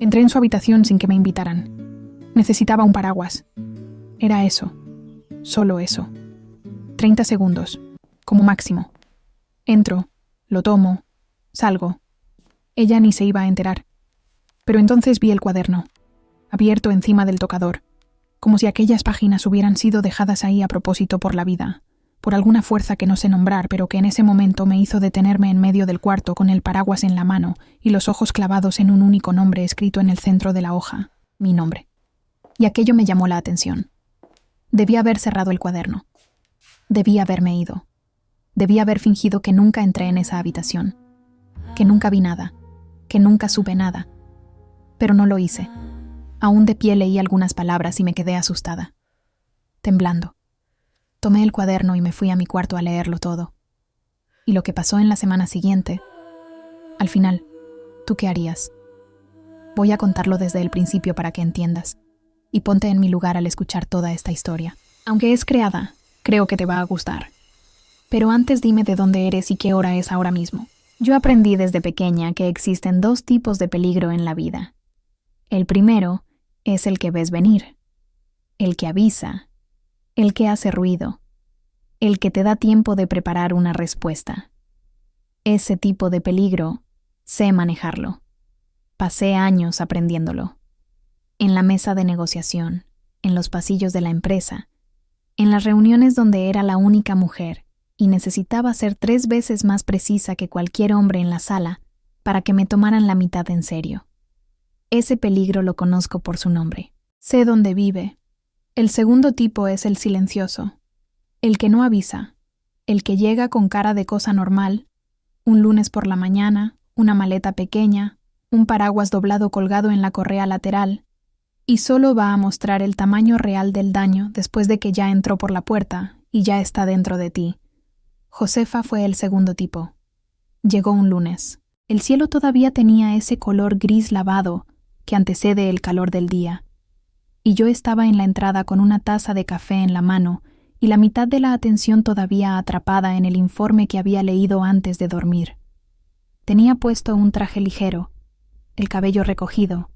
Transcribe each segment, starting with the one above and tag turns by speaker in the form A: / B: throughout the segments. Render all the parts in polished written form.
A: Entré en su habitación sin que me invitaran. Necesitaba un paraguas. Era eso. Solo eso. 30 segundos. Como máximo. Entro, lo tomo, salgo. Ella ni se iba a enterar. Pero entonces vi el cuaderno, abierto encima del tocador, como si aquellas páginas hubieran sido dejadas ahí a propósito por la vida, por alguna fuerza que no sé nombrar, pero que en ese momento me hizo detenerme en medio del cuarto con el paraguas en la mano y los ojos clavados en un único nombre escrito en el centro de la hoja, mi nombre. Y aquello me llamó la atención. Debí haber cerrado el cuaderno. Debí haberme ido. Debí haber fingido que nunca entré en esa habitación, que nunca vi nada, que nunca supe nada. Pero no lo hice. Aún de pie leí algunas palabras y me quedé asustada. Temblando. Tomé el cuaderno y me fui a mi cuarto a leerlo todo. Y lo que pasó en la semana siguiente. Al final, ¿tú qué harías? Voy a contarlo desde el principio para que entiendas. Y ponte en mi lugar al escuchar toda esta historia. Aunque es creada, creo que te va a gustar. Pero antes dime de dónde eres y qué hora es ahora mismo. Yo aprendí desde pequeña que existen dos tipos de peligro en la vida. El primero es el que ves venir, el que avisa, el que hace ruido, el que te da tiempo de preparar una respuesta. Ese tipo de peligro, sé manejarlo. Pasé años aprendiéndolo. En la mesa de negociación, en los pasillos de la empresa, en las reuniones donde era la única mujer, y necesitaba ser 3 veces más precisa que cualquier hombre en la sala para que me tomaran la mitad en serio. Ese peligro lo conozco por su nombre. Sé dónde vive. El segundo tipo es el silencioso, el que no avisa, el que llega con cara de cosa normal, un lunes por la mañana, una maleta pequeña, un paraguas doblado colgado en la correa lateral, y solo va a mostrar el tamaño real del daño después de que ya entró por la puerta y ya está dentro de ti. Josefa fue el segundo tipo. Llegó un lunes. El cielo todavía tenía ese color gris lavado que antecede el calor del día. Y yo estaba en la entrada con una taza de café en la mano y la mitad de la atención todavía atrapada en el informe que había leído antes de dormir. Tenía puesto un traje ligero, el cabello recogido,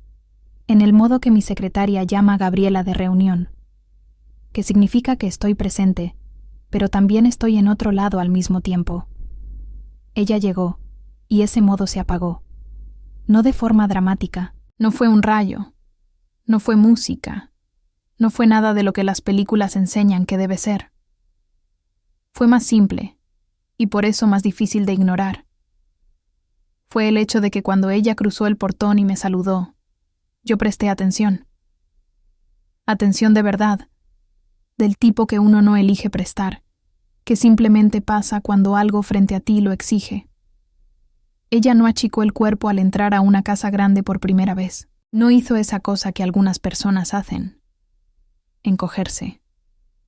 A: en el modo que mi secretaria llama Gabriela de reunión, que significa que estoy presente, pero también estoy en otro lado al mismo tiempo. Ella llegó, y ese modo se apagó. No de forma dramática, no fue un rayo, no fue música, no fue nada de lo que las películas enseñan que debe ser. Fue más simple, y por eso más difícil de ignorar. Fue el hecho de que cuando ella cruzó el portón y me saludó, yo presté atención. Atención de verdad, del tipo que uno no elige prestar, que simplemente pasa cuando algo frente a ti lo exige. Ella no achicó el cuerpo al entrar a una casa grande por primera vez. No hizo esa cosa que algunas personas hacen. Encogerse.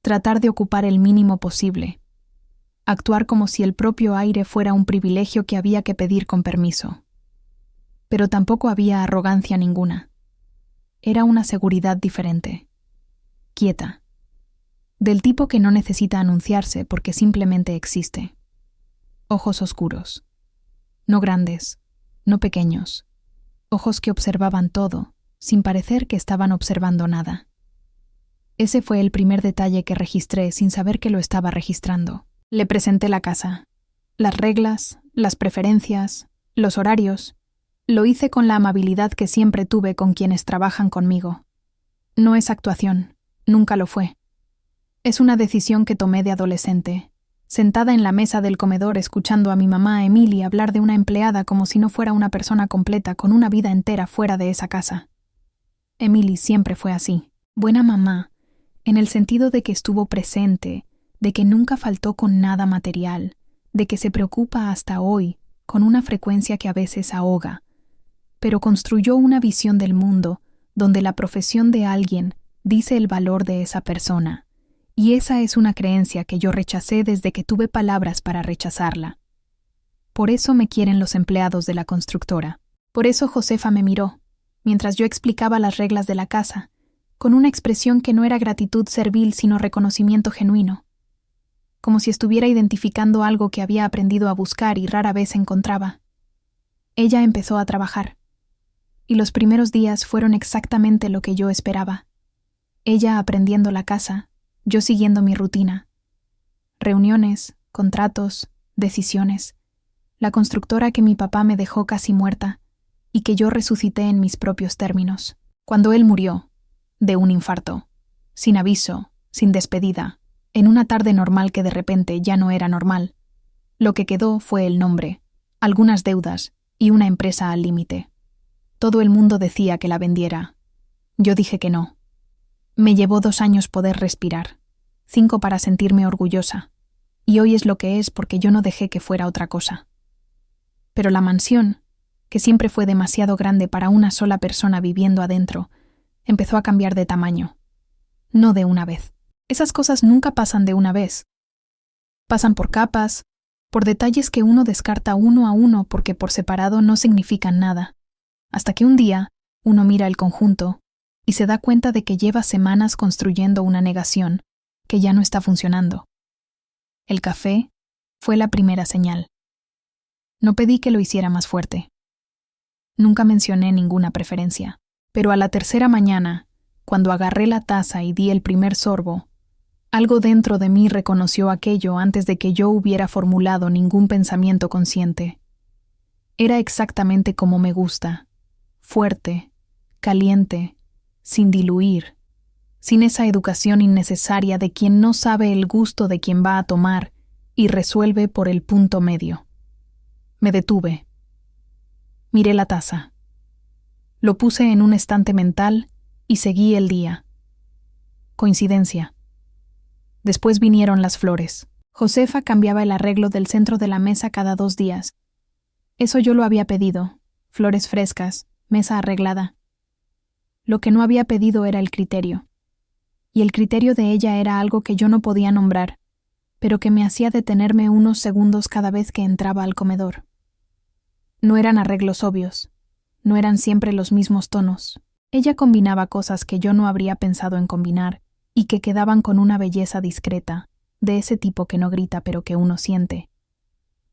A: Tratar de ocupar el mínimo posible. Actuar como si el propio aire fuera un privilegio que había que pedir con permiso. Pero tampoco había arrogancia ninguna. Era una seguridad diferente. Quieta. Del tipo que no necesita anunciarse porque simplemente existe. Ojos oscuros. No grandes, no pequeños. Ojos que observaban todo, sin parecer que estaban observando nada. Ese fue el primer detalle que registré sin saber que lo estaba registrando. Le presenté la casa, las reglas, las preferencias, los horarios. Lo hice con la amabilidad que siempre tuve con quienes trabajan conmigo. No es actuación, nunca lo fue. Es una decisión que tomé de adolescente, sentada en la mesa del comedor escuchando a mi mamá Emily hablar de una empleada como si no fuera una persona completa con una vida entera fuera de esa casa. Emily siempre fue así, buena mamá, en el sentido de que estuvo presente, de que nunca faltó con nada material, de que se preocupa hasta hoy, con una frecuencia que a veces ahoga, pero construyó una visión del mundo donde la profesión de alguien dice el valor de esa persona, y esa es una creencia que yo rechacé desde que tuve palabras para rechazarla. Por eso me quieren los empleados de la constructora. Por eso Josefa me miró, mientras yo explicaba las reglas de la casa, con una expresión que no era gratitud servil sino reconocimiento genuino, como si estuviera identificando algo que había aprendido a buscar y rara vez encontraba. Ella empezó a trabajar. Y los primeros días fueron exactamente lo que yo esperaba. Ella aprendiendo la casa, yo siguiendo mi rutina. Reuniones, contratos, decisiones. La constructora que mi papá me dejó casi muerta y que yo resucité en mis propios términos. Cuando él murió, de un infarto, sin aviso, sin despedida, en una tarde normal que de repente ya no era normal, lo que quedó fue el nombre, algunas deudas y una empresa al límite. Todo el mundo decía que la vendiera. Yo dije que no. Me llevó 2 años poder respirar, 5 para sentirme orgullosa, y hoy es lo que es porque yo no dejé que fuera otra cosa. Pero la mansión, que siempre fue demasiado grande para una sola persona viviendo adentro, empezó a cambiar de tamaño. No de una vez. Esas cosas nunca pasan de una vez. Pasan por capas, por detalles que uno descarta uno a uno porque por separado no significan nada, hasta que un día uno mira el conjunto y se da cuenta de que lleva semanas construyendo una negación que ya no está funcionando. El café fue la primera señal. No pedí que lo hiciera más fuerte. Nunca mencioné ninguna preferencia, pero a la tercera mañana, cuando agarré la taza y di el primer sorbo, algo dentro de mí reconoció aquello antes de que yo hubiera formulado ningún pensamiento consciente. Era exactamente como me gusta, fuerte, caliente, sin diluir, sin esa educación innecesaria de quien no sabe el gusto de quien va a tomar y resuelve por el punto medio. Me detuve. Miré la taza. Lo puse en un estante mental y seguí el día. Coincidencia. Después vinieron las flores. Josefa cambiaba el arreglo del centro de la mesa cada 2 días. Eso yo lo había pedido. Flores frescas, mesa arreglada. Lo que no había pedido era el criterio. Y el criterio de ella era algo que yo no podía nombrar, pero que me hacía detenerme unos segundos cada vez que entraba al comedor. No eran arreglos obvios, no eran siempre los mismos tonos. Ella combinaba cosas que yo no habría pensado en combinar y que quedaban con una belleza discreta, de ese tipo que no grita pero que uno siente.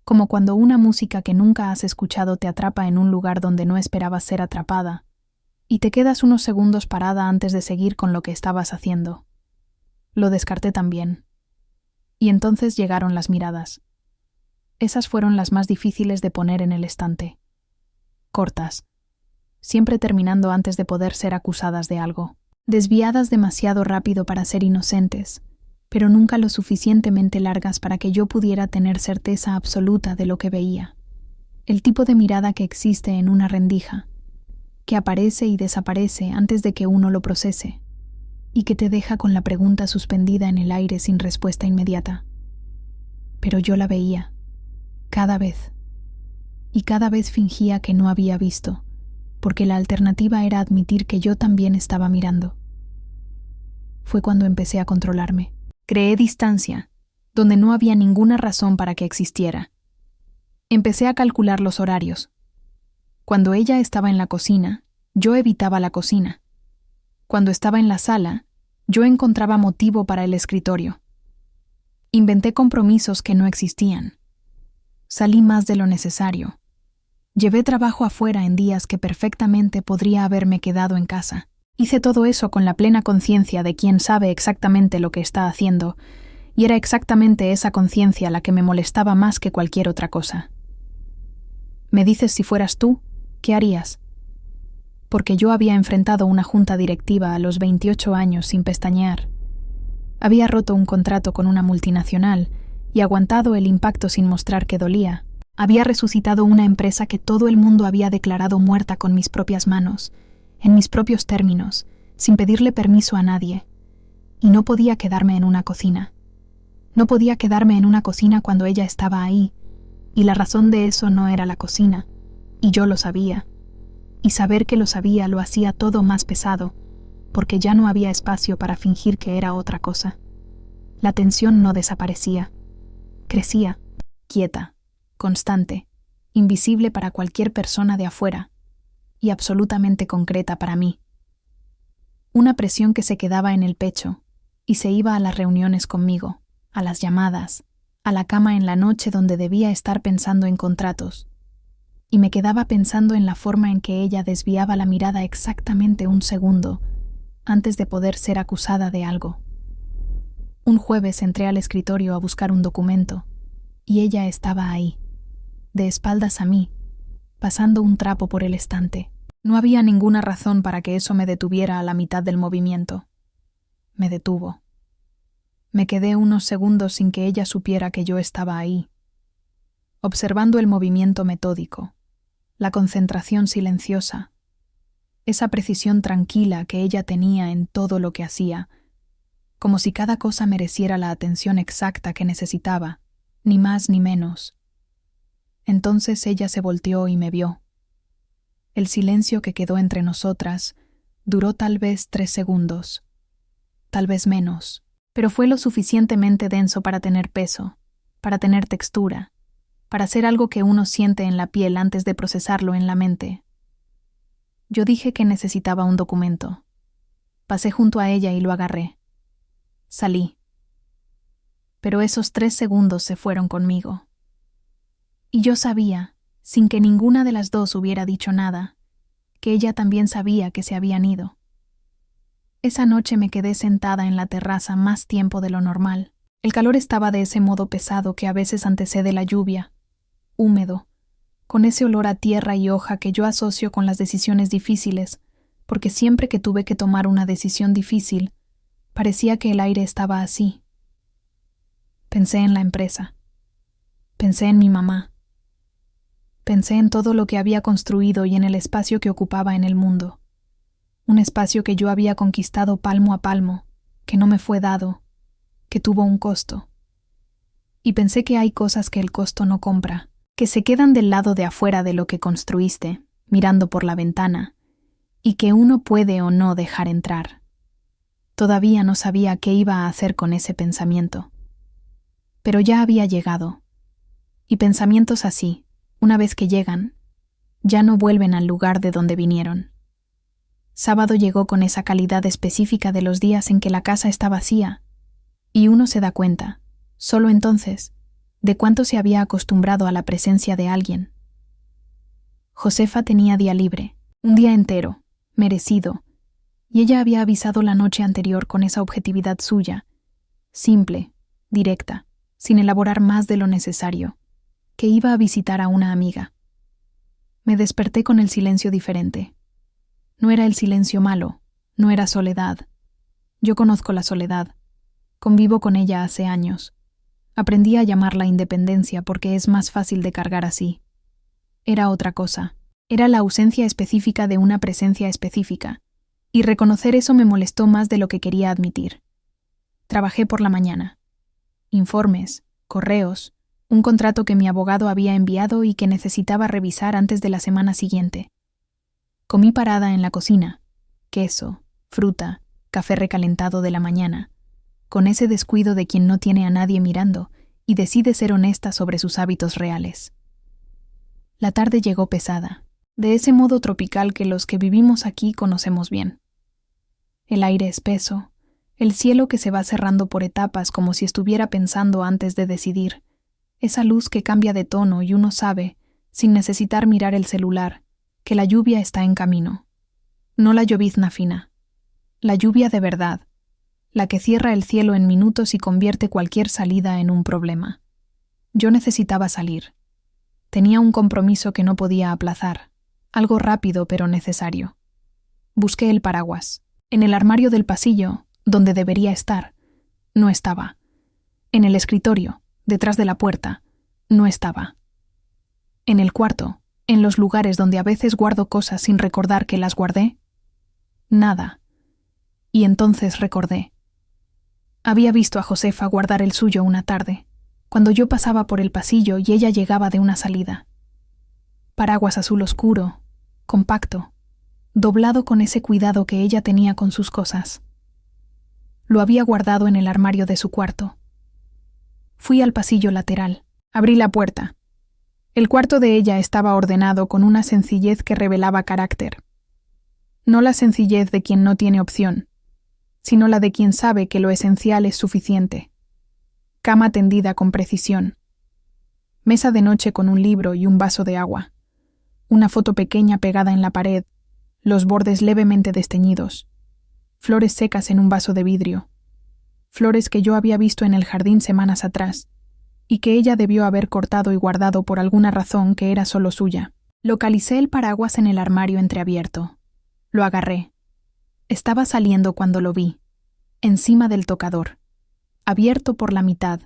A: Como cuando una música que nunca has escuchado te atrapa en un lugar donde no esperabas ser atrapada, y te quedas unos segundos parada antes de seguir con lo que estabas haciendo. Lo descarté también. Y entonces llegaron las miradas. Esas fueron las más difíciles de poner en el estante. Cortas, siempre terminando antes de poder ser acusadas de algo. Desviadas demasiado rápido para ser inocentes, pero nunca lo suficientemente largas para que yo pudiera tener certeza absoluta de lo que veía. El tipo de mirada que existe en una rendija, que aparece y desaparece antes de que uno lo procese, y que te deja con la pregunta suspendida en el aire sin respuesta inmediata. Pero yo la veía, cada vez, y cada vez fingía que no había visto, porque la alternativa era admitir que yo también estaba mirando. Fue cuando empecé a controlarme. Creé distancia, donde no había ninguna razón para que existiera. Empecé a calcular los horarios. Cuando ella estaba en la cocina, yo evitaba la cocina. Cuando estaba en la sala, yo encontraba motivo para el escritorio. Inventé compromisos que no existían. Salí más de lo necesario. Llevé trabajo afuera en días que perfectamente podría haberme quedado en casa. Hice todo eso con la plena conciencia de quien sabe exactamente lo que está haciendo, y era exactamente esa conciencia la que me molestaba más que cualquier otra cosa. Me dices si fueras tú, ¿qué harías? Porque yo había enfrentado una junta directiva a los 28 años sin pestañear. Había roto un contrato con una multinacional y aguantado el impacto sin mostrar que dolía. Había resucitado una empresa que todo el mundo había declarado muerta con mis propias manos, en mis propios términos, sin pedirle permiso a nadie. Y no podía quedarme en una cocina. No podía quedarme en una cocina cuando ella estaba ahí, y la razón de eso no era la cocina, y yo lo sabía. Y saber que lo sabía lo hacía todo más pesado, porque ya no había espacio para fingir que era otra cosa. La tensión no desaparecía. Crecía, quieta, constante, invisible para cualquier persona de afuera, y absolutamente concreta para mí. Una presión que se quedaba en el pecho, y se iba a las reuniones conmigo, a las llamadas, a la cama en la noche donde debía estar pensando en contratos. y me quedaba pensando en la forma en que ella desviaba la mirada exactamente un segundo antes de poder ser acusada de algo. Un jueves entré al escritorio a buscar un documento y ella estaba ahí, de espaldas a mí, pasando un trapo por el estante. No había ninguna razón para que eso me detuviera a la mitad del movimiento. Me detuvo. Me quedé unos segundos sin que ella supiera que yo estaba ahí, observando el movimiento metódico, la concentración silenciosa, esa precisión tranquila que ella tenía en todo lo que hacía, como si cada cosa mereciera la atención exacta que necesitaba, ni más ni menos. Entonces ella se volteó y me vio. El silencio que quedó entre nosotras duró tal vez 3 segundos, tal vez menos, pero fue lo suficientemente denso para tener peso, para tener textura, para ser algo que uno siente en la piel antes de procesarlo en la mente. Yo dije que necesitaba un documento. Pasé junto a ella y lo agarré. Salí. Pero esos 3 segundos se fueron conmigo. Y yo sabía, sin que ninguna de las dos hubiera dicho nada, que ella también sabía que se habían ido. Esa noche me quedé sentada en la terraza más tiempo de lo normal. El calor estaba de ese modo pesado que a veces antecede la lluvia, húmedo, con ese olor a tierra y hoja que yo asocio con las decisiones difíciles, porque siempre que tuve que tomar una decisión difícil, parecía que el aire estaba así. Pensé en la empresa. Pensé en mi mamá. Pensé en todo lo que había construido y en el espacio que ocupaba en el mundo. Un espacio que yo había conquistado palmo a palmo, que no me fue dado, que tuvo un costo. Y pensé que hay cosas que el costo no compra, que se quedan del lado de afuera de lo que construiste, mirando por la ventana, y que uno puede o no dejar entrar. Todavía no sabía qué iba a hacer con ese pensamiento. Pero ya había llegado. Y pensamientos así, una vez que llegan, ya no vuelven al lugar de donde vinieron. Sábado llegó con esa calidad específica de los días en que la casa está vacía, y uno se da cuenta, solo entonces, de cuánto se había acostumbrado a la presencia de alguien. Josefa tenía día libre, un día entero, merecido, y ella había avisado la noche anterior con esa objetividad suya, simple, directa, sin elaborar más de lo necesario, que iba a visitar a una amiga. Me desperté con el silencio diferente. No era el silencio malo, no era soledad. Yo conozco la soledad. Convivo con ella hace años. Aprendí a llamarla independencia porque es más fácil de cargar así. Era otra cosa. Era la ausencia específica de una presencia específica, y reconocer eso me molestó más de lo que quería admitir. Trabajé por la mañana. Informes, correos, un contrato que mi abogado había enviado y que necesitaba revisar antes de la semana siguiente. Comí parada en la cocina, queso, fruta, café recalentado de la mañana, con ese descuido de quien no tiene a nadie mirando y decide ser honesta sobre sus hábitos reales. La tarde llegó pesada, de ese modo tropical que los que vivimos aquí conocemos bien. El aire espeso, el cielo que se va cerrando por etapas como si estuviera pensando antes de decidir, esa luz que cambia de tono y uno sabe, sin necesitar mirar el celular, que la lluvia está en camino. No la llovizna fina, la lluvia de verdad, la que cierra el cielo en minutos y convierte cualquier salida en un problema. Yo necesitaba salir. Tenía un compromiso que no podía aplazar, algo rápido pero necesario. Busqué el paraguas. En el armario del pasillo, donde debería estar, no estaba. En el escritorio, detrás de la puerta, no estaba. En el cuarto, en los lugares donde a veces guardo cosas sin recordar que las guardé, nada. Y entonces recordé. Había visto a Josefa guardar el suyo una tarde, cuando yo pasaba por el pasillo y ella llegaba de una salida. Paraguas azul oscuro, compacto, doblado con ese cuidado que ella tenía con sus cosas. Lo había guardado en el armario de su cuarto. Fui al pasillo lateral, abrí la puerta. El cuarto de ella estaba ordenado con una sencillez que revelaba carácter. No la sencillez de quien no tiene opción, sino la de quien sabe que lo esencial es suficiente. Cama tendida con precisión. Mesa de noche con un libro y un vaso de agua. Una foto pequeña pegada en la pared, los bordes levemente desteñidos. Flores secas en un vaso de vidrio. Flores que yo había visto en el jardín semanas atrás, y que ella debió haber cortado y guardado por alguna razón que era solo suya. Localicé el paraguas en el armario entreabierto. Lo agarré. Estaba saliendo cuando lo vi, encima del tocador, abierto por la mitad,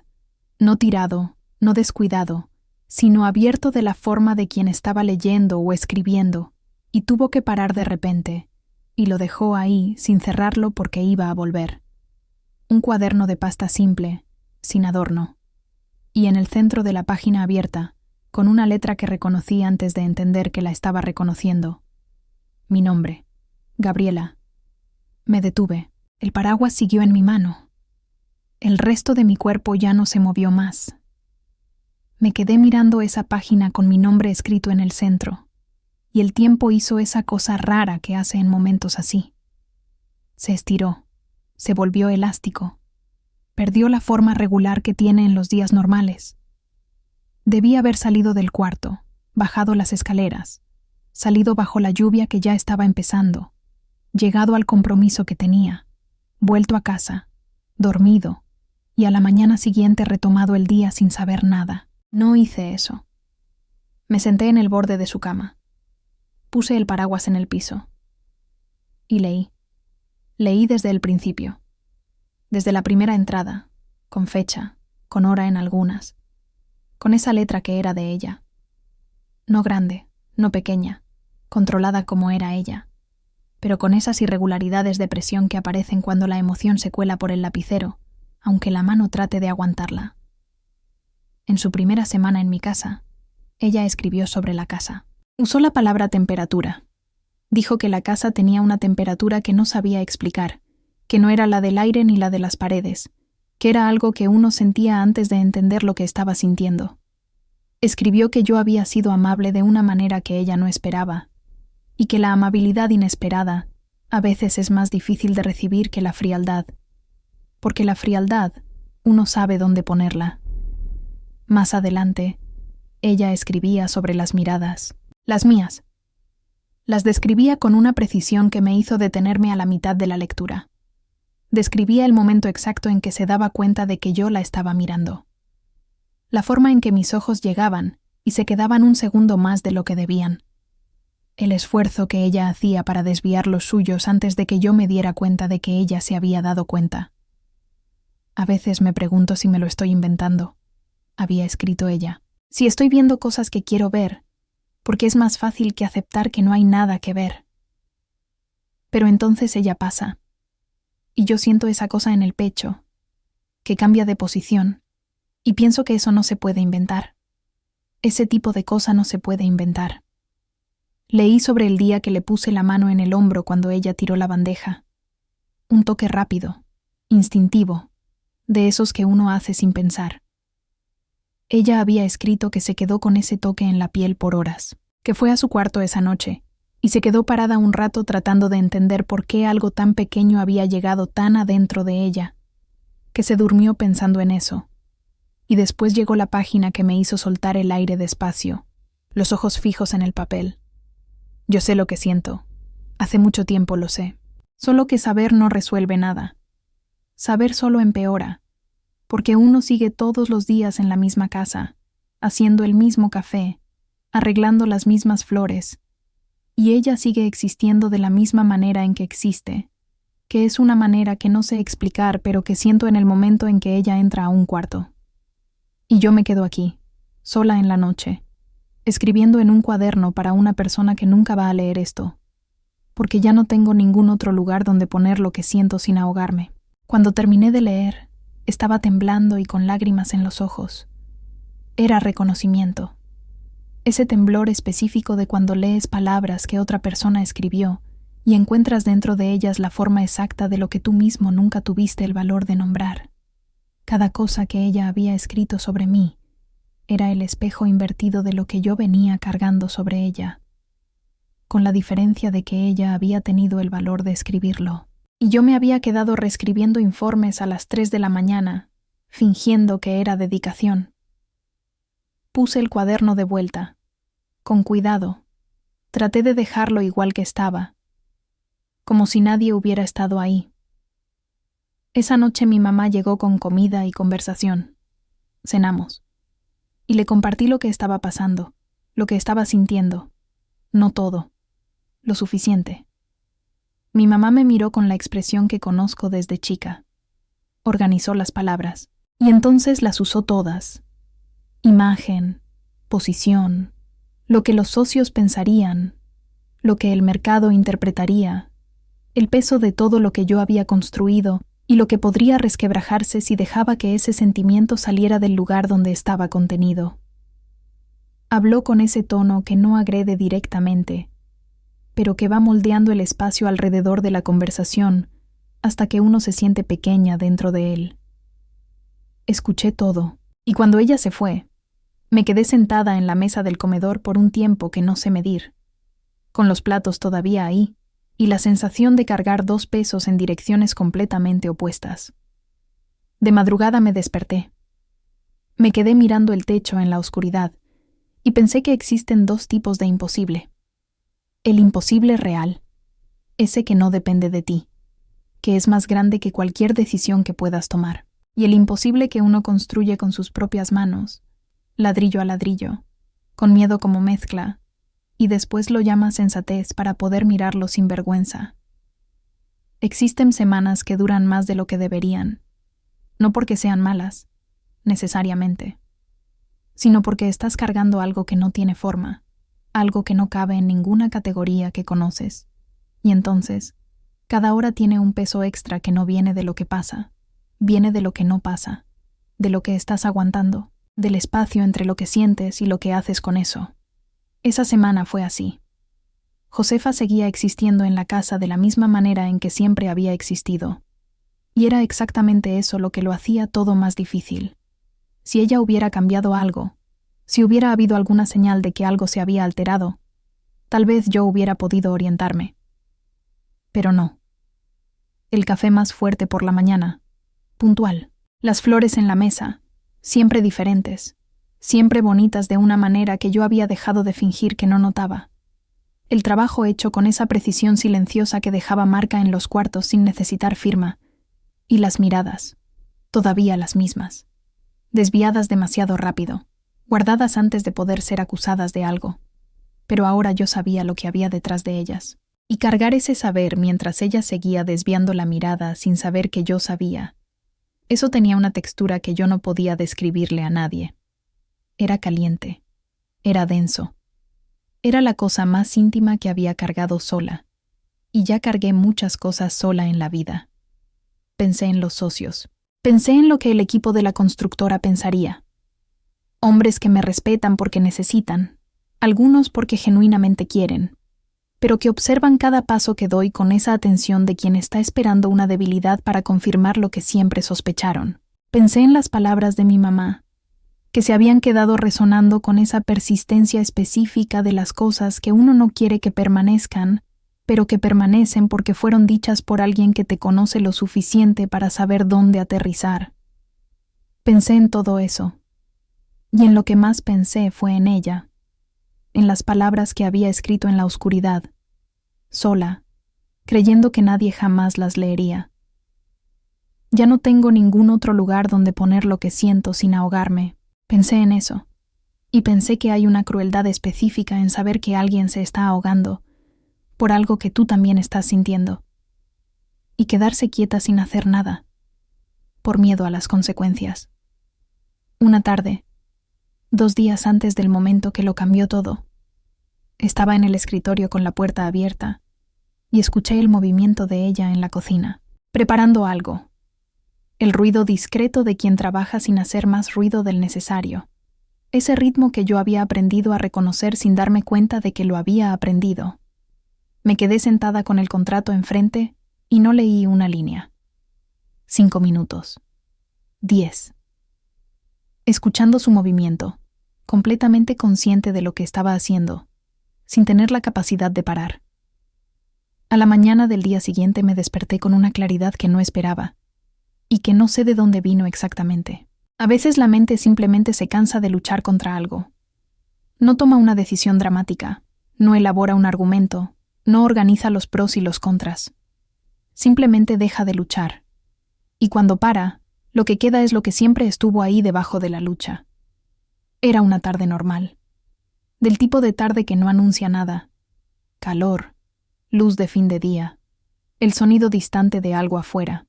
A: no tirado, no descuidado, sino abierto de la forma de quien estaba leyendo o escribiendo, y tuvo que parar de repente, y lo dejó ahí sin cerrarlo porque iba a volver. Un cuaderno de pasta simple, sin adorno, y en el centro de la página abierta, con una letra que reconocí antes de entender que la estaba reconociendo. Mi nombre, Gabriela. Me detuve. El paraguas siguió en mi mano. El resto de mi cuerpo ya no se movió más. Me quedé mirando esa página con mi nombre escrito en el centro, y el tiempo hizo esa cosa rara que hace en momentos así. Se estiró, se volvió elástico, perdió la forma regular que tiene en los días normales. Debí haber salido del cuarto, bajado las escaleras, salido bajo la lluvia que ya estaba empezando, llegado al compromiso que tenía, vuelto a casa, dormido, y a la mañana siguiente retomado el día sin saber nada. No hice eso. Me senté en el borde de su cama. Puse el paraguas en el piso. Y leí. Leí desde el principio. Desde la primera entrada, con fecha, con hora en algunas, con esa letra que era de ella. No grande, no pequeña, controlada como era ella, pero con esas irregularidades de presión que aparecen cuando la emoción se cuela por el lapicero, aunque la mano trate de aguantarla. En su primera semana en mi casa, ella escribió sobre la casa. Usó la palabra temperatura. Dijo que la casa tenía una temperatura que no sabía explicar, que no era la del aire ni la de las paredes, que era algo que uno sentía antes de entender lo que estaba sintiendo. Escribió que yo había sido amable de una manera que ella no esperaba, y que la amabilidad inesperada a veces es más difícil de recibir que la frialdad, porque la frialdad uno sabe dónde ponerla. Más adelante, ella escribía sobre las miradas, las mías. Las describía con una precisión que me hizo detenerme a la mitad de la lectura. Describía el momento exacto en que se daba cuenta de que yo la estaba mirando. La forma en que mis ojos llegaban y se quedaban un segundo más de lo que debían. El esfuerzo que ella hacía para desviar los suyos antes de que yo me diera cuenta de que ella se había dado cuenta. A veces me pregunto si me lo estoy inventando, había escrito ella. Si estoy viendo cosas que quiero ver, porque es más fácil que aceptar que no hay nada que ver. Pero entonces ella pasa, y yo siento esa cosa en el pecho, que cambia de posición, y pienso que eso no se puede inventar. Ese tipo de cosa no se puede inventar. Leí sobre el día que le puse la mano en el hombro cuando ella tiró la bandeja. Un toque rápido, instintivo, de esos que uno hace sin pensar. Ella había escrito que se quedó con ese toque en la piel por horas, que fue a su cuarto esa noche, y se quedó parada un rato tratando de entender por qué algo tan pequeño había llegado tan adentro de ella, que se durmió pensando en eso. Y después llegó la página que me hizo soltar el aire despacio, los ojos fijos en el papel. Yo sé lo que siento. Hace mucho tiempo lo sé. Solo que saber no resuelve nada. Saber solo empeora, porque uno sigue todos los días en la misma casa, haciendo el mismo café, arreglando las mismas flores, y ella sigue existiendo de la misma manera en que existe, que es una manera que no sé explicar pero que siento en el momento en que ella entra a un cuarto. Y yo me quedo aquí, sola en la noche, escribiendo en un cuaderno para una persona que nunca va a leer esto, porque ya no tengo ningún otro lugar donde poner lo que siento sin ahogarme. Cuando terminé de leer, estaba temblando y con lágrimas en los ojos. Era reconocimiento. Ese temblor específico de cuando lees palabras que otra persona escribió y encuentras dentro de ellas la forma exacta de lo que tú mismo nunca tuviste el valor de nombrar. Cada cosa que ella había escrito sobre mí era el espejo invertido de lo que yo venía cargando sobre ella, con la diferencia de que ella había tenido el valor de escribirlo. Y yo me había quedado reescribiendo informes a las 3 de la mañana, fingiendo que era dedicación. Puse el cuaderno de vuelta, con cuidado, Traté de dejarlo igual que estaba, como si nadie hubiera estado ahí. Esa noche mi mamá llegó con comida y conversación. Cenamos. Y le compartí lo que estaba pasando, lo que estaba sintiendo. No todo. Lo suficiente. Mi mamá me miró con la expresión que conozco desde chica. Organizó las palabras. Y entonces las usó todas. Imagen, posición, lo que los socios pensarían, lo que el mercado interpretaría, el peso de todo lo que yo había construido y lo que podría resquebrajarse si dejaba que ese sentimiento saliera del lugar donde estaba contenido. Habló con ese tono que no agrede directamente, pero que va moldeando el espacio alrededor de la conversación hasta que uno se siente pequeña dentro de él. Escuché todo, y cuando ella se fue, me quedé sentada en la mesa del comedor por un tiempo que no sé medir, con los platos todavía ahí, y la sensación de cargar 2 pesos en direcciones completamente opuestas. De madrugada me desperté. Me quedé mirando el techo en la oscuridad, y pensé que existen 2 tipos de imposible. El imposible real, ese que no depende de ti, que es más grande que cualquier decisión que puedas tomar, y el imposible que uno construye con sus propias manos, ladrillo a ladrillo, con miedo como mezcla, y después lo llama sensatez para poder mirarlo sin vergüenza. Existen semanas que duran más de lo que deberían, no porque sean malas, necesariamente, sino porque estás cargando algo que no tiene forma, algo que no cabe en ninguna categoría que conoces, y entonces, cada hora tiene un peso extra que no viene de lo que pasa, viene de lo que no pasa, de lo que estás aguantando, del espacio entre lo que sientes y lo que haces con eso. Esa semana fue así. Josefa seguía existiendo en la casa de la misma manera en que siempre había existido. Y era exactamente eso lo que lo hacía todo más difícil. Si ella hubiera cambiado algo, si hubiera habido alguna señal de que algo se había alterado, tal vez yo hubiera podido orientarme. Pero no. El café más fuerte por la mañana, puntual. Las flores en la mesa, siempre diferentes, siempre bonitas de una manera que yo había dejado de fingir que no notaba. El trabajo hecho con esa precisión silenciosa que dejaba marca en los cuartos sin necesitar firma. Y las miradas, todavía las mismas, desviadas demasiado rápido, guardadas antes de poder ser acusadas de algo. Pero ahora yo sabía lo que había detrás de ellas. Y cargar ese saber mientras ella seguía desviando la mirada sin saber que yo sabía, eso tenía una textura que yo no podía describirle a nadie. Era caliente, era denso. Era la cosa más íntima que había cargado sola, y ya cargué muchas cosas sola en la vida. Pensé en los socios, pensé en lo que el equipo de la constructora pensaría. Hombres que me respetan porque necesitan, algunos porque genuinamente quieren, pero que observan cada paso que doy con esa atención de quien está esperando una debilidad para confirmar lo que siempre sospecharon. Pensé en las palabras de mi mamá, que se habían quedado resonando con esa persistencia específica de las cosas que uno no quiere que permanezcan, pero que permanecen porque fueron dichas por alguien que te conoce lo suficiente para saber dónde aterrizar. Pensé en todo eso, y en lo que más pensé fue en ella, en las palabras que había escrito en la oscuridad, sola, creyendo que nadie jamás las leería. Ya no tengo ningún otro lugar donde poner lo que siento sin ahogarme. Pensé en eso, y pensé que hay una crueldad específica en saber que alguien se está ahogando por algo que tú también estás sintiendo, y quedarse quieta sin hacer nada, por miedo a las consecuencias. Una tarde, 2 días antes del momento que lo cambió todo, estaba en el escritorio con la puerta abierta y escuché el movimiento de ella en la cocina, preparando algo. El ruido discreto de quien trabaja sin hacer más ruido del necesario. Ese ritmo que yo había aprendido a reconocer sin darme cuenta de que lo había aprendido. Me quedé sentada con el contrato enfrente y no leí una línea. 5 minutos. 10. Escuchando su movimiento, completamente consciente de lo que estaba haciendo, sin tener la capacidad de parar. A la mañana del día siguiente me desperté con una claridad que no esperaba, y que no sé de dónde vino exactamente. A veces la mente simplemente se cansa de luchar contra algo. No toma una decisión dramática, No elabora un argumento, no organiza los pros y los contras. Simplemente deja de luchar. Y cuando para, lo que queda es lo que siempre estuvo ahí debajo de la lucha. Era una tarde normal. Del tipo de tarde que no anuncia nada. Calor, luz de fin de día, el sonido distante de algo afuera.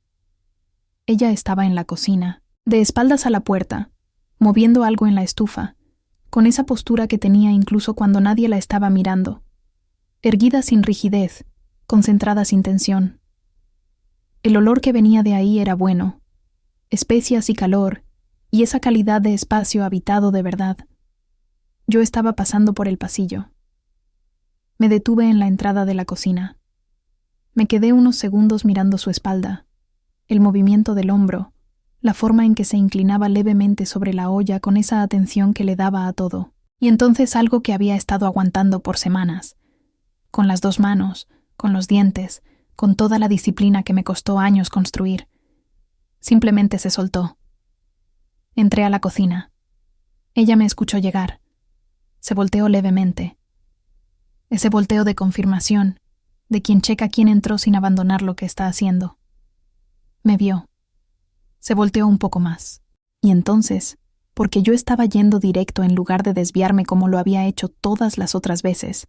A: Ella estaba en la cocina, de espaldas a la puerta, moviendo algo en la estufa, con esa postura que tenía incluso cuando nadie la estaba mirando. Erguida sin rigidez, concentrada sin tensión. El olor que venía de ahí era bueno, especias y calor, y esa calidad de espacio habitado de verdad. Yo estaba pasando por el pasillo. Me detuve en la entrada de la cocina. Me quedé unos segundos mirando su espalda, el movimiento del hombro, la forma en que se inclinaba levemente sobre la olla con esa atención que le daba a todo. Y entonces algo que había estado aguantando por semanas, con las 2 manos, con los dientes, con toda la disciplina que me costó años construir, simplemente se soltó. Entré a la cocina. Ella me escuchó llegar. Se volteó levemente. Ese volteo de confirmación, de quien checa quién entró sin abandonar lo que está haciendo. Me vio. Se volteó un poco más. Y entonces, porque yo estaba yendo directo en lugar de desviarme como lo había hecho todas las otras veces,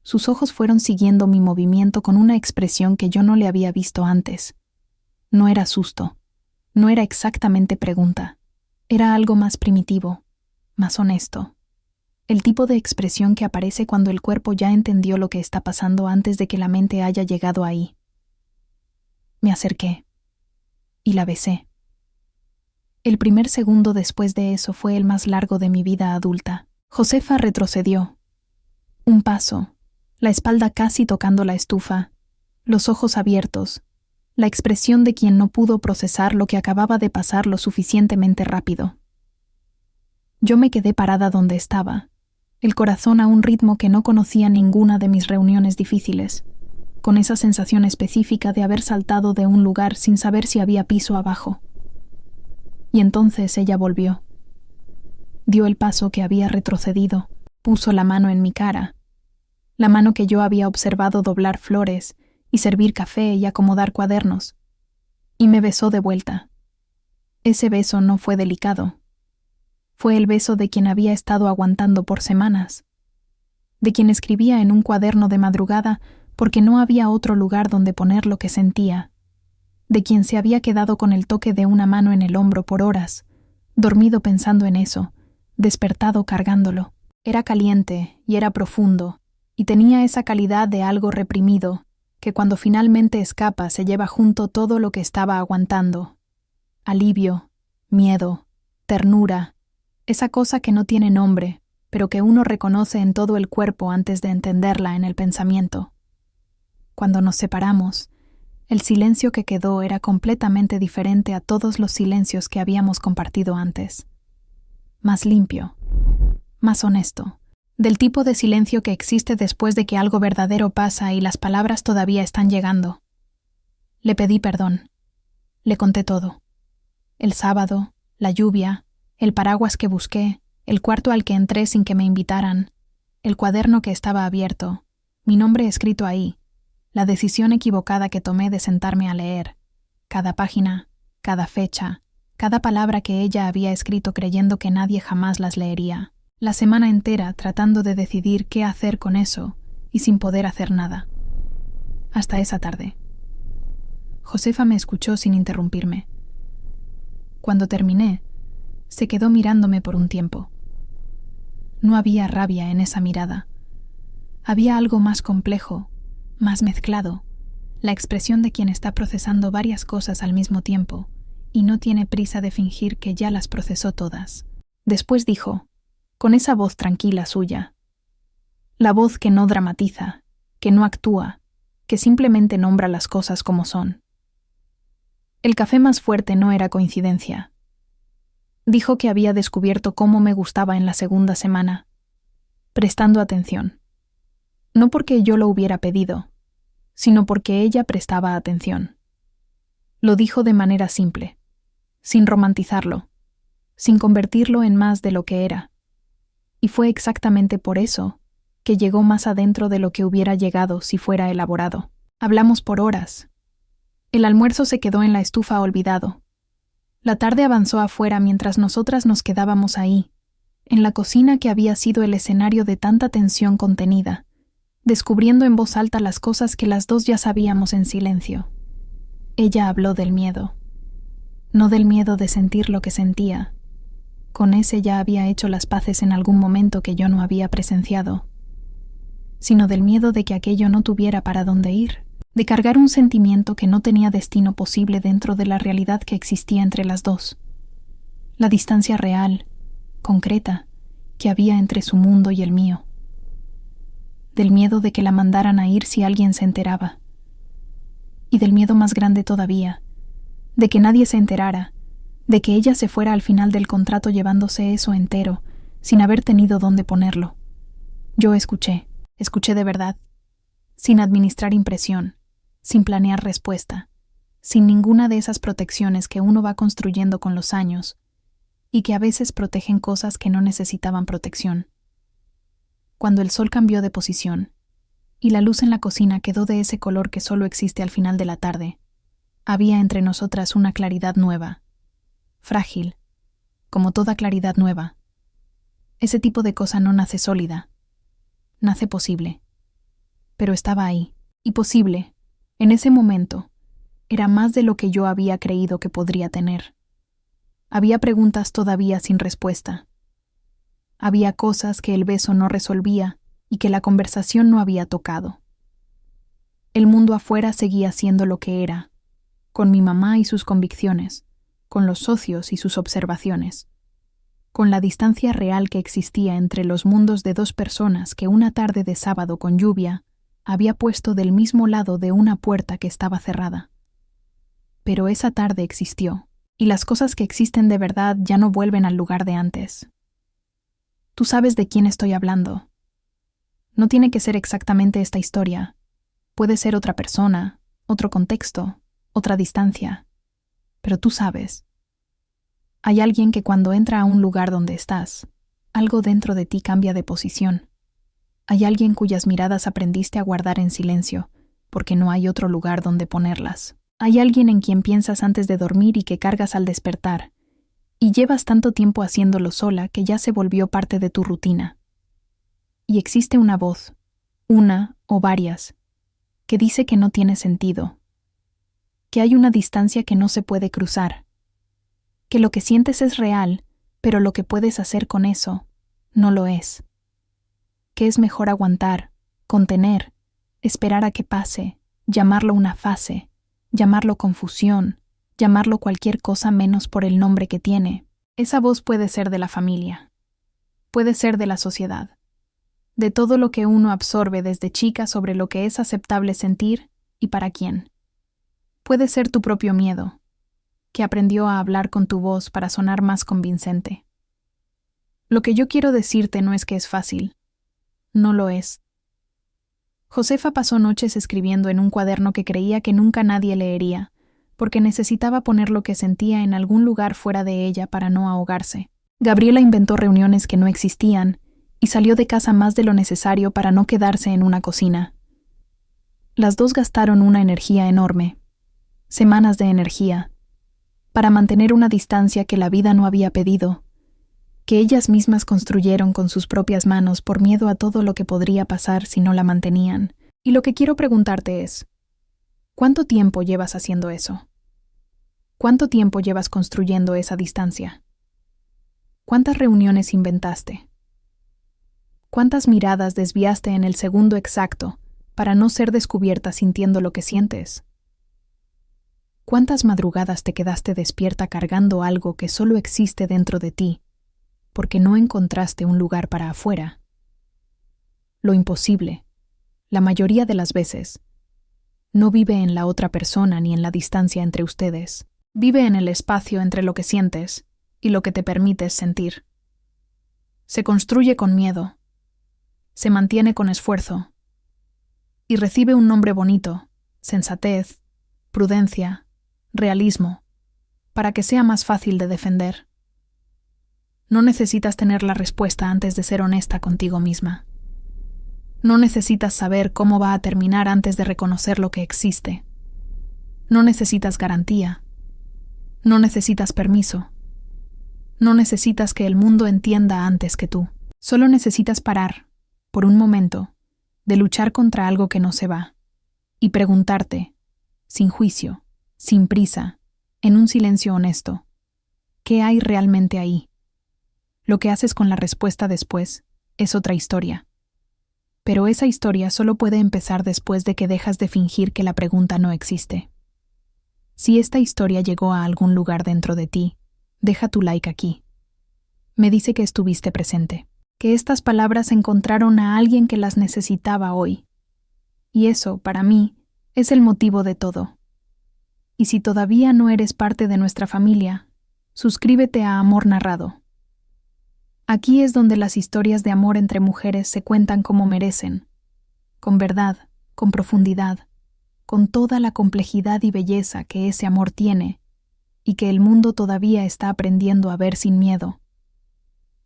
A: sus ojos fueron siguiendo mi movimiento con una expresión que yo no le había visto antes. No era susto. No era exactamente pregunta. Era algo más primitivo, más honesto. El tipo de expresión que aparece cuando el cuerpo ya entendió lo que está pasando antes de que la mente haya llegado ahí. Me acerqué y la besé. El primer segundo después de eso fue el más largo de mi vida adulta. Josefa retrocedió. Un paso, la espalda casi tocando la estufa, los ojos abiertos, la expresión de quien no pudo procesar lo que acababa de pasar lo suficientemente rápido. Yo me quedé parada donde estaba, el corazón a un ritmo que no conocía ninguna de mis reuniones difíciles, con esa sensación específica de haber saltado de un lugar sin saber si había piso abajo. Y entonces ella volvió. Dio el paso que había retrocedido, puso la mano en mi cara, la mano que yo había observado doblar flores y servir café y acomodar cuadernos, y me besó de vuelta. Ese beso no fue delicado. Fue el beso de quien había estado aguantando por semanas, de quien escribía en un cuaderno de madrugada porque no había otro lugar donde poner lo que sentía, de quien se había quedado con el toque de una mano en el hombro por horas, dormido pensando en eso, despertado cargándolo. Era caliente y era profundo, y tenía esa calidad de algo reprimido, que cuando finalmente escapa se lleva junto todo lo que estaba aguantando. Alivio, miedo, ternura, esa cosa que no tiene nombre, pero que uno reconoce en todo el cuerpo antes de entenderla en el pensamiento. Cuando nos separamos, el silencio que quedó era completamente diferente a todos los silencios que habíamos compartido antes. Más limpio, más honesto, del tipo de silencio que existe después de que algo verdadero pasa y las palabras todavía están llegando. Le pedí perdón. Le conté todo. El sábado, la lluvia, el paraguas que busqué, el cuarto al que entré sin que me invitaran, el cuaderno que estaba abierto, mi nombre escrito ahí, la decisión equivocada que tomé de sentarme a leer, cada página, cada fecha, cada palabra que ella había escrito creyendo que nadie jamás las leería, la semana entera tratando de decidir qué hacer con eso y sin poder hacer nada. Hasta esa tarde. Josefa me escuchó sin interrumpirme. Cuando terminé, se quedó mirándome por un tiempo. No había rabia en esa mirada. Había algo más complejo, más mezclado, la expresión de quien está procesando varias cosas al mismo tiempo y no tiene prisa de fingir que ya las procesó todas. Después dijo, con esa voz tranquila suya, la voz que no dramatiza, que no actúa, que simplemente nombra las cosas como son. El café más fuerte no era coincidencia. Dijo que había descubierto cómo me gustaba en la segunda semana, prestando atención. No porque yo lo hubiera pedido, sino porque ella prestaba atención. Lo dijo de manera simple, sin romantizarlo, sin convertirlo en más de lo que era. Y fue exactamente por eso que llegó más adentro de lo que hubiera llegado si fuera elaborado. Hablamos por horas. El almuerzo se quedó en la estufa olvidado. La tarde avanzó afuera mientras nosotras nos quedábamos ahí, en la cocina que había sido el escenario de tanta tensión contenida, descubriendo en voz alta las cosas que las dos ya sabíamos en silencio. Ella habló del miedo. No del miedo de sentir lo que sentía. Con ese ya había hecho las paces en algún momento que yo no había presenciado, sino del miedo de que aquello no tuviera para dónde ir, de cargar un sentimiento que no tenía destino posible dentro de la realidad que existía entre las dos, la distancia real, concreta, que había entre su mundo y el mío, del miedo de que la mandaran a ir si alguien se enteraba, y del miedo más grande todavía, de que nadie se enterara, de que ella se fuera al final del contrato llevándose eso entero, sin haber tenido dónde ponerlo. Yo escuché de verdad, sin administrar impresión, sin planear respuesta, sin ninguna de esas protecciones que uno va construyendo con los años y que a veces protegen cosas que no necesitaban protección. Cuando el sol cambió de posición y la luz en la cocina quedó de ese color que solo existe al final de la tarde, había entre nosotras una claridad nueva, frágil, como toda claridad nueva. Ese tipo de cosa no nace sólida, nace posible. Pero estaba ahí, y posible, en ese momento, era más de lo que yo había creído que podría tener. Había preguntas todavía sin respuesta. Había cosas que el beso no resolvía y que la conversación no había tocado. El mundo afuera seguía siendo lo que era, con mi mamá y sus convicciones, con los socios y sus observaciones, con la distancia real que existía entre los mundos de dos personas que una tarde de sábado con lluvia había puesto del mismo lado de una puerta que estaba cerrada. Pero esa tarde existió, y las cosas que existen de verdad ya no vuelven al lugar de antes. Tú sabes de quién estoy hablando. No tiene que ser exactamente esta historia. Puede ser otra persona, otro contexto, otra distancia. Pero tú sabes. Hay alguien que cuando entra a un lugar donde estás, algo dentro de ti cambia de posición. Hay alguien cuyas miradas aprendiste a guardar en silencio, porque no hay otro lugar donde ponerlas. Hay alguien en quien piensas antes de dormir y que cargas al despertar, y llevas tanto tiempo haciéndolo sola que ya se volvió parte de tu rutina. Y existe una voz, una o varias, que dice que no tiene sentido, que hay una distancia que no se puede cruzar, que lo que sientes es real, pero lo que puedes hacer con eso no lo es. Que es mejor aguantar, contener, esperar a que pase, llamarlo una fase, llamarlo confusión, llamarlo cualquier cosa menos por el nombre que tiene. Esa voz puede ser de la familia, puede ser de la sociedad, de todo lo que uno absorbe desde chica sobre lo que es aceptable sentir y para quién. Puede ser tu propio miedo, que aprendió a hablar con tu voz para sonar más convincente. Lo que yo quiero decirte no es que es fácil. No lo es. Josefa pasó noches escribiendo en un cuaderno que creía que nunca nadie leería, porque necesitaba poner lo que sentía en algún lugar fuera de ella para no ahogarse. Gabriela inventó reuniones que no existían y salió de casa más de lo necesario para no quedarse en una cocina. Las dos gastaron una energía enorme, semanas de energía, para mantener una distancia que la vida no había pedido, que ellas mismas construyeron con sus propias manos por miedo a todo lo que podría pasar si no la mantenían. Y lo que quiero preguntarte es, ¿cuánto tiempo llevas haciendo eso? ¿Cuánto tiempo llevas construyendo esa distancia? ¿Cuántas reuniones inventaste? ¿Cuántas miradas desviaste en el segundo exacto para no ser descubierta sintiendo lo que sientes? ¿Cuántas madrugadas te quedaste despierta cargando algo que solo existe dentro de ti, porque no encontraste un lugar para afuera? Lo imposible, la mayoría de las veces, no vive en la otra persona ni en la distancia entre ustedes. Vive en el espacio entre lo que sientes y lo que te permites sentir. Se construye con miedo, se mantiene con esfuerzo y recibe un nombre bonito, sensatez, prudencia, realismo, para que sea más fácil de defender. No necesitas tener la respuesta antes de ser honesta contigo misma. No necesitas saber cómo va a terminar antes de reconocer lo que existe. No necesitas garantía. No necesitas permiso. No necesitas que el mundo entienda antes que tú. Solo necesitas parar, por un momento, de luchar contra algo que no se va, y preguntarte, sin juicio, sin prisa, en un silencio honesto, ¿qué hay realmente ahí? Lo que haces con la respuesta después es otra historia. Pero esa historia solo puede empezar después de que dejas de fingir que la pregunta no existe. Si esta historia llegó a algún lugar dentro de ti, deja tu like aquí. Me dice que estuviste presente, que estas palabras encontraron a alguien que las necesitaba hoy. Y eso, para mí, es el motivo de todo. Y si todavía no eres parte de nuestra familia, suscríbete a Amor Narrado. Aquí es donde las historias de amor entre mujeres se cuentan como merecen, con verdad, con profundidad, con toda la complejidad y belleza que ese amor tiene y que el mundo todavía está aprendiendo a ver sin miedo.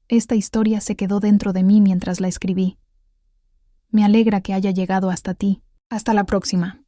A: Esta historia se quedó dentro de mí mientras la escribí. Me alegra que haya llegado hasta ti. Hasta la próxima.